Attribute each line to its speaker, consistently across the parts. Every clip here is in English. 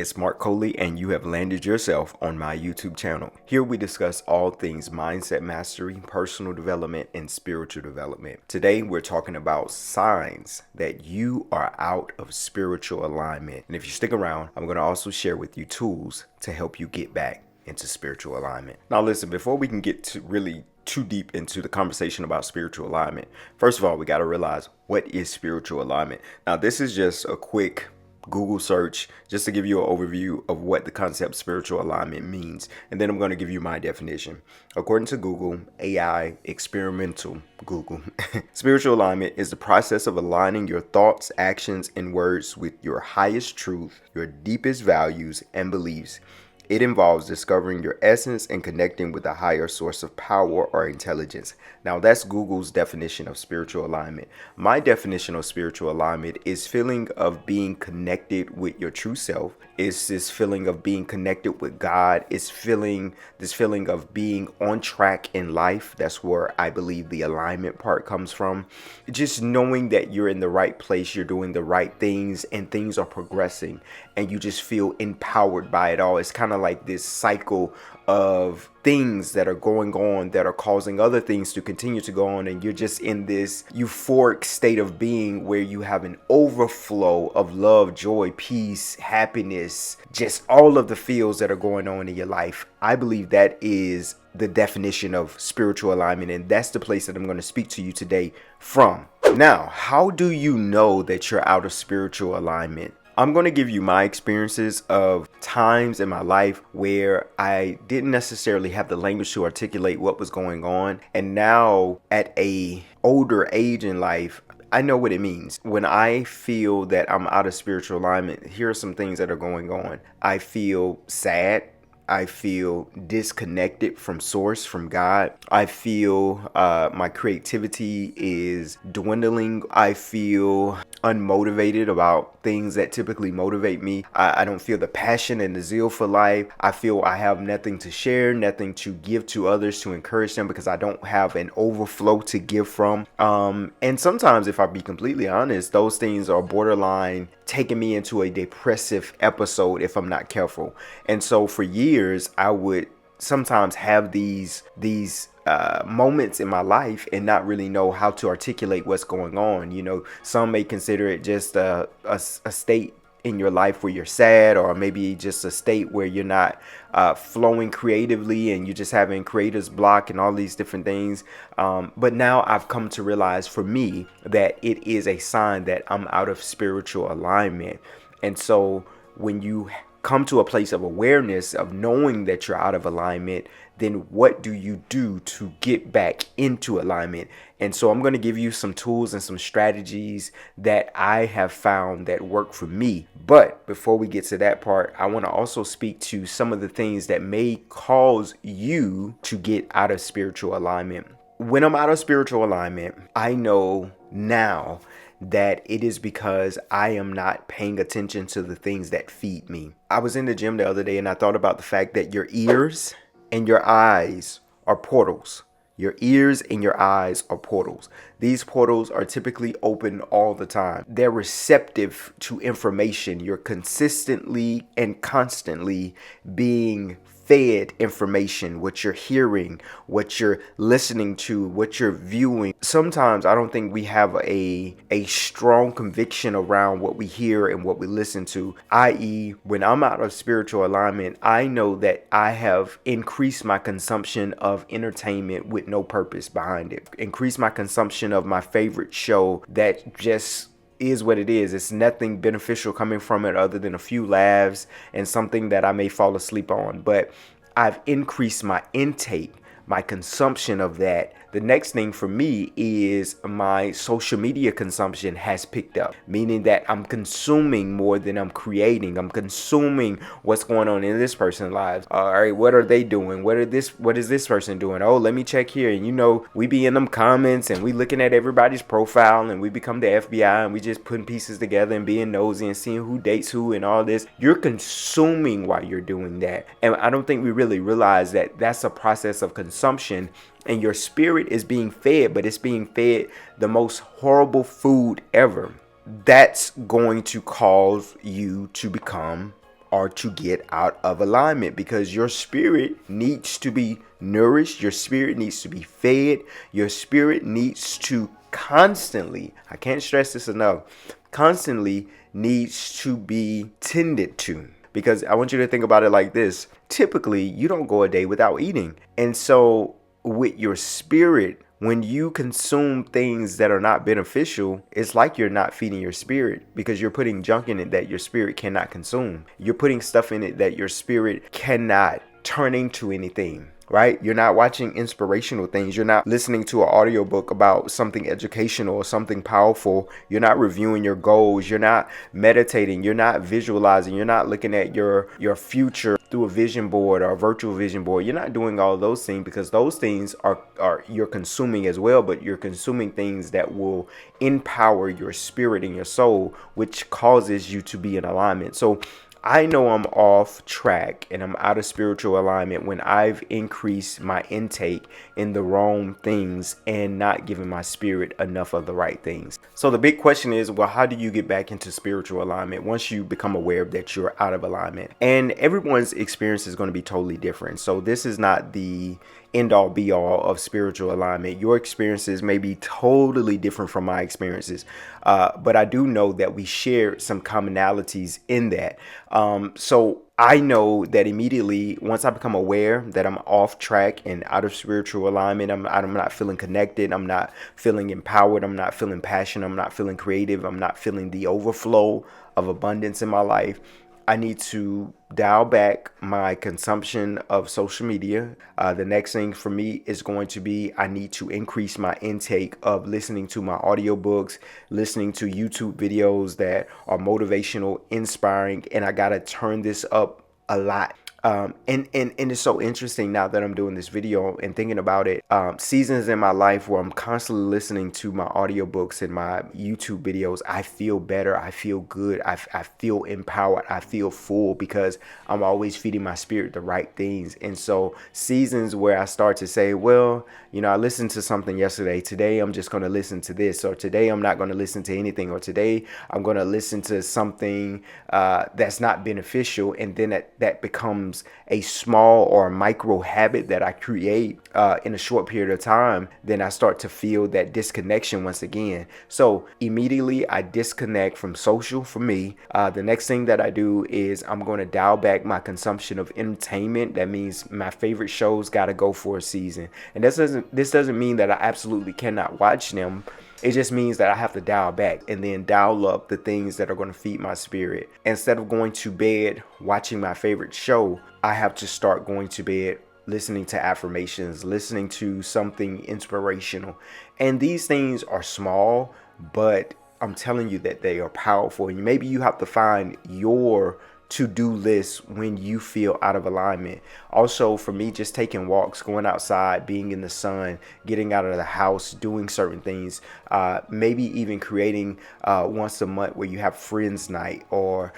Speaker 1: It's Marc Coley, and you have landed yourself on my YouTube channel. Here we discuss all things mindset mastery, personal development, and spiritual development. Today we're talking about signs that you are out of spiritual alignment. And if you stick around, I'm going to also share with you tools to help you get back into spiritual alignment. Now listen, before we can get to really too deep into the conversation about spiritual alignment, first of all, we got to realize, what is spiritual alignment? Now this is just a quick Google search just to give you an overview of what the concept spiritual alignment means. And then I'm going to give you my definition. According to Google, AI experimental Google, spiritual alignment is the process of aligning your thoughts, actions, and words with your highest truth, your deepest values and beliefs. It involves discovering your essence and connecting with a higher source of power or intelligence. Now, that's Google's definition of spiritual alignment. My definition of spiritual alignment is feeling of being connected with your true self. It's this feeling of being connected with God. It's this feeling of being on track in life. That's where I believe the alignment part comes from. Just knowing that you're in the right place, you're doing the right things, and things are progressing, and you just feel empowered by it all. It's kind of like this cycle of things that are going on that are causing other things to continue to go on, and you're just in this euphoric state of being where you have an overflow of love, joy, peace, happiness, just all of the feels that are going on in your life. I believe that is the definition of spiritual alignment, and that's the place that I'm going to speak to you today from. Now, how do you know that you're out of spiritual alignment? I'm going to give you my experiences of times in my life where I didn't necessarily have the language to articulate what was going on. And now at a older age in life, I know what it means. When I feel that I'm out of spiritual alignment, here are some things that are going on. I feel sad. I feel disconnected from source, from God. I feel my creativity is dwindling. I feel unmotivated about things that typically motivate me. I don't feel the passion and the zeal for life. I feel I have nothing to share, nothing to give to others to encourage them because I don't have an overflow to give from. And sometimes, if I be completely honest, those things are borderline taking me into a depressive episode if I'm not careful. And so for years, I would sometimes have these moments in my life and not really know how to articulate what's going on. You know, some may consider it just a state in your life where you're sad, or maybe just a state where you're not flowing creatively and you're just having creator's block and all these different things. But now I've come to realize for me that it is a sign that I'm out of spiritual alignment. And so when you come to a place of awareness of knowing that you're out of alignment, then what do you do to get back into alignment? And so I'm going to give you some tools and some strategies that I have found that work for me. But before we get to that part, I want to also speak to some of the things that may cause you to get out of spiritual alignment. When I'm out of spiritual alignment, I know now that it is because I am not paying attention to the things that feed me. I was in the gym the other day and I thought about the fact that your ears and your eyes are portals. Your ears and your eyes are portals. These portals are typically open all the time. They're receptive to information. You're consistently and constantly being fed information, what you're hearing, what you're listening to, what you're viewing. Sometimes I don't think we have a strong conviction around what we hear and what we listen to, i.e., when I'm out of spiritual alignment, I know that I have increased my consumption of entertainment with no purpose behind it, increased my consumption of my favorite show that just is what it is. It's nothing beneficial coming from it other than a few laughs and something that I may fall asleep on. But I've increased my intake, my consumption of that. The next thing for me is my social media consumption has picked up, meaning that I'm consuming more than I'm creating. I'm consuming what's going on in this person's lives. All right, what are they doing? What is this person doing? Oh, let me check here. And you know, we be in them comments and we looking at everybody's profile and we become the FBI and we just putting pieces together and being nosy and seeing who dates who and all this. You're consuming while you're doing that. And I don't think we really realize that that's a process of consumption. And your spirit is being fed, but it's being fed the most horrible food ever. That's going to cause you to become are to get out of alignment, because your spirit needs to be nourished. Your spirit needs to be fed. Your spirit needs to constantly, I can't stress this enough, constantly needs to be tended to. Because I want you to think about it like this. Typically, you don't go a day without eating. And so with your spirit, when you consume things that are not beneficial, it's like you're not feeding your spirit, because you're putting junk in it that your spirit cannot consume. You're putting stuff in it that your spirit cannot turn into anything. Right? You're not watching inspirational things. You're not listening to an audiobook about something educational or something powerful. You're not reviewing your goals. You're not meditating. You're not visualizing. You're not looking at your future through a vision board or a virtual vision board. You're not doing all those things, because those things are you're consuming as well, but you're consuming things that will empower your spirit and your soul, which causes you to be in alignment. So I know I'm off track and I'm out of spiritual alignment when I've increased my intake in the wrong things and not giving my spirit enough of the right things. So the big question is, well, how do you get back into spiritual alignment once you become aware that you're out of alignment? And everyone's experience is going to be totally different. So this is not the end all be all of spiritual alignment. Your experiences may be totally different from my experiences. But I do know that we share some commonalities in that. So I know that immediately once I become aware that I'm off track and out of spiritual alignment, I'm not feeling connected. I'm not feeling empowered. I'm not feeling passionate. I'm not feeling creative. I'm not feeling the overflow of abundance in my life. I need to dial back my consumption of social media. The next thing for me is going to be, I need to increase my intake of listening to my audiobooks, listening to YouTube videos that are motivational, inspiring, and I got to turn this up a lot. And it's so interesting now that I'm doing this video and thinking about it. Seasons in my life where I'm constantly listening to my audiobooks and my YouTube videos, I feel better. I feel good. I feel empowered. I feel full, because I'm always feeding my spirit the right things. And so seasons where I start to say, well, I listened to something yesterday. Today, I'm just going to listen to this, or today I'm not going to listen to anything, or today I'm going to listen to something that's not beneficial. And then that becomes a small or micro habit that I create in a short period of time. Then I start to feel that disconnection once again. So immediately I disconnect from social for me. The next thing that I do is I'm going to dial back my consumption of entertainment. That means my favorite shows got to go for a season. And this doesn't mean that I absolutely cannot watch them. It just means that I have to dial back and then dial up the things that are going to feed my spirit. Instead of going to bed watching my favorite show, I have to start going to bed listening to affirmations, listening to something inspirational. And these things are small, but I'm telling you that they are powerful. And maybe you have to find your to-do list when you feel out of alignment. Also, for me, just taking walks, going outside, being in the sun, getting out of the house, doing certain things, maybe even creating once a month where you have friends night, or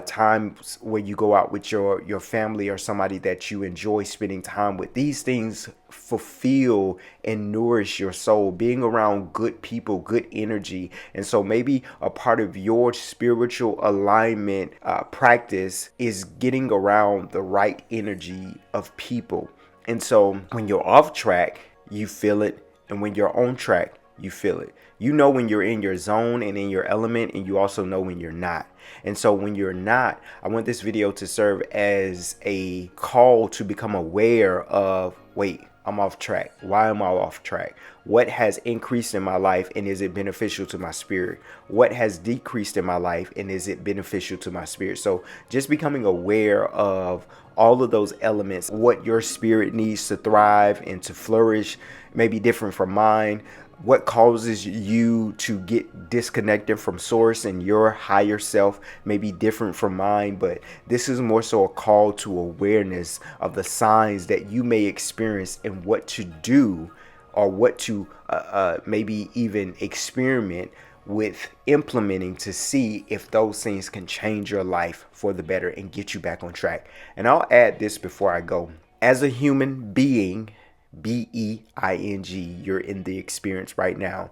Speaker 1: times where you go out with your family or somebody that you enjoy spending time with. These things fulfill and nourish your soul, being around good people, good energy. And so maybe a part of your spiritual alignment practice is getting around the right energy of people. And so when you're off track, you feel it. And when you're on track, you feel it. You know when you're in your zone and in your element, and you also know when you're not. And so when you're not, I want this video to serve as a call to become aware of, wait, I'm off track. Why am I off track? What has increased in my life, and is it beneficial to my spirit? What has decreased in my life, and is it beneficial to my spirit? So just becoming aware of all of those elements, what your spirit needs to thrive and to flourish may be different from mine. What causes you to get disconnected from source and your higher self may be different from mine, but this is more so a call to awareness of the signs that you may experience and what to do, or what to maybe even experiment with implementing to see if those things can change your life for the better and get you back on track. And I'll add this before I go. As a human being, BEING, you're in the experience right now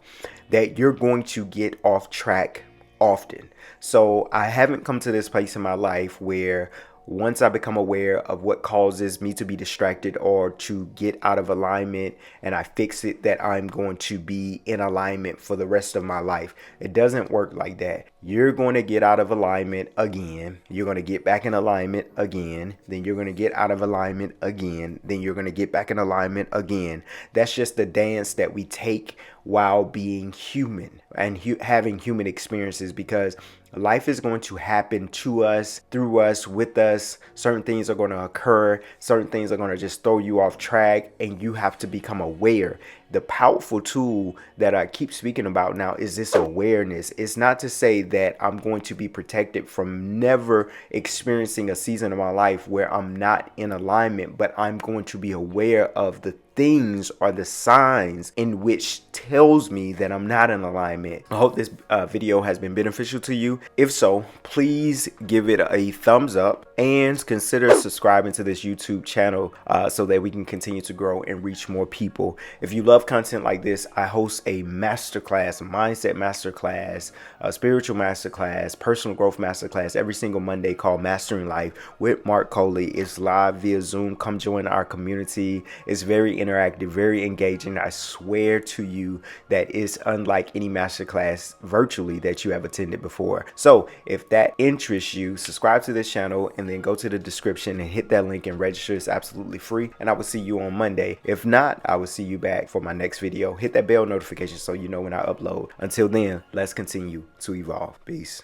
Speaker 1: that you're going to get off track often. So I haven't come to this place in my life where once I become aware of what causes me to be distracted or to get out of alignment and I fix it, that I'm going to be in alignment for the rest of my life. It doesn't work like that. You're going to get out of alignment again. You're going to get back in alignment again. Then you're going to get out of alignment again. Then you're going to get back in alignment again. That's just the dance that we take while being human and having human experiences, because life is going to happen to us, through us, with us. Certain things are going to occur. Certain things are going to just throw you off track, and you have to become aware. The powerful tool that I keep speaking about now is this awareness. It's not to say that I'm going to be protected from never experiencing a season of my life where I'm not in alignment, but I'm going to be aware of the things or the signs in which tells me that I'm not in alignment. I hope this video has been beneficial to you. If so, please give it a thumbs up and consider subscribing to this YouTube channel so that we can continue to grow and reach more people. If you love content like this, I host a masterclass, a mindset masterclass, a spiritual masterclass, personal growth masterclass every single Monday called Mastering Life with Marc Coley. It's live via Zoom. Come join our community. It's very interactive, very engaging. I swear to you that it's unlike any masterclass virtually that you have attended before. So if that interests you, subscribe to this channel and then go to the description and hit that link and register. It's absolutely free, and I will see you on Monday. If not, I will see you back for my next video. Hit that bell notification so you know when I upload. Until then, let's continue to evolve. Peace.